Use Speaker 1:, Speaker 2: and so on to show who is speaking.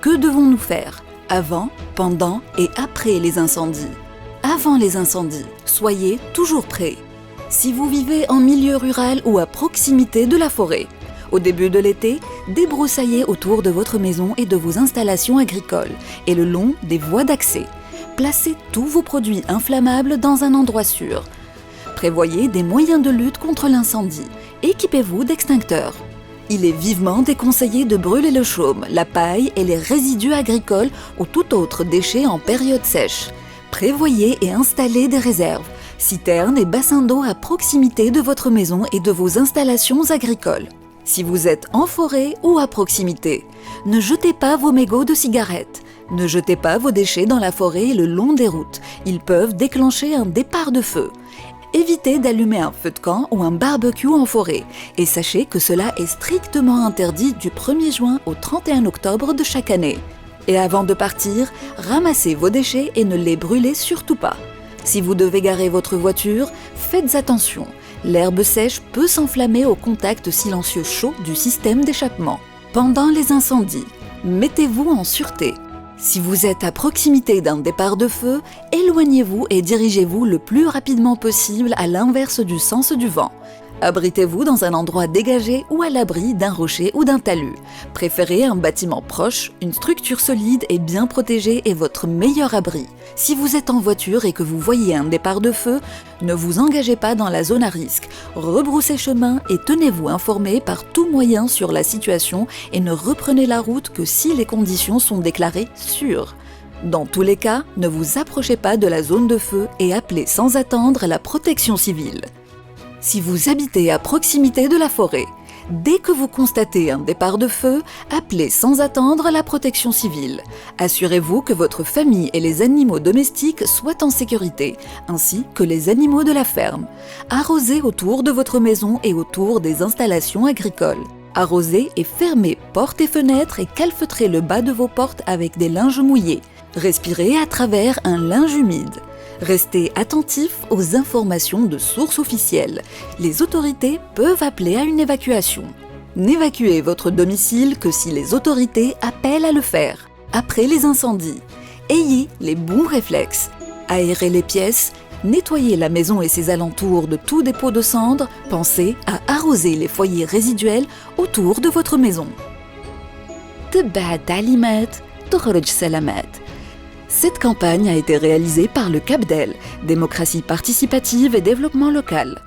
Speaker 1: Que devons-nous faire avant, pendant et après les incendies? Avant les incendies, soyez toujours prêts. Si vous vivez en milieu rural ou à proximité de la forêt, au début de l'été, débroussaillez autour de votre maison et de vos installations agricoles et le long des voies d'accès. Placez tous vos produits inflammables dans un endroit sûr. Prévoyez des moyens de lutte contre l'incendie. Équipez-vous d'extincteurs. Il est vivement déconseillé de brûler le chaume, la paille et les résidus agricoles ou tout autre déchet en période sèche. Prévoyez et installez des réserves, citernes et bassins d'eau à proximité de votre maison et de vos installations agricoles. Si vous êtes en forêt ou à proximité, ne jetez pas vos mégots de cigarettes. Ne jetez pas vos déchets dans la forêt et le long des routes. Ils peuvent déclencher un départ de feu. Évitez d'allumer un feu de camp ou un barbecue en forêt et sachez que cela est strictement interdit du 1er juin au 31 octobre de chaque année. Et avant de partir, ramassez vos déchets et ne les brûlez surtout pas. Si vous devez garer votre voiture, faites attention. L'herbe sèche peut s'enflammer au contact silencieux chaud du système d'échappement. Pendant les incendies, mettez-vous en sûreté. Si vous êtes à proximité d'un départ de feu, éloignez-vous et dirigez-vous le plus rapidement possible à l'inverse du sens du vent. Abritez-vous dans un endroit dégagé ou à l'abri d'un rocher ou d'un talus. Préférez un bâtiment proche, une structure solide et bien protégée est votre meilleur abri. Si vous êtes en voiture et que vous voyez un départ de feu, ne vous engagez pas dans la zone à risque. Rebroussez chemin et tenez-vous informé par tout moyen sur la situation et ne reprenez la route que si les conditions sont déclarées sûres. Dans tous les cas, ne vous approchez pas de la zone de feu et appelez sans attendre la protection civile. Si vous habitez à proximité de la forêt, dès que vous constatez un départ de feu, appelez sans attendre la protection civile. Assurez-vous que votre famille et les animaux domestiques soient en sécurité, ainsi que les animaux de la ferme. Arrosez autour de votre maison et autour des installations agricoles. Arrosez et fermez portes et fenêtres et calfeutrez le bas de vos portes avec des linges mouillés. Respirez à travers un linge humide. Restez attentifs aux informations de sources officielles. Les autorités peuvent appeler à une évacuation. N'évacuez votre domicile que si les autorités appellent à le faire. Après les incendies, ayez les bons réflexes. Aérez les pièces, nettoyez la maison et ses alentours de tout dépôt de cendres. Pensez à arroser les foyers résiduels autour de votre maison. تبع التعليمات تخرج سلامات. Cette campagne a été réalisée par le CAPDEL, Démocratie participative et développement local.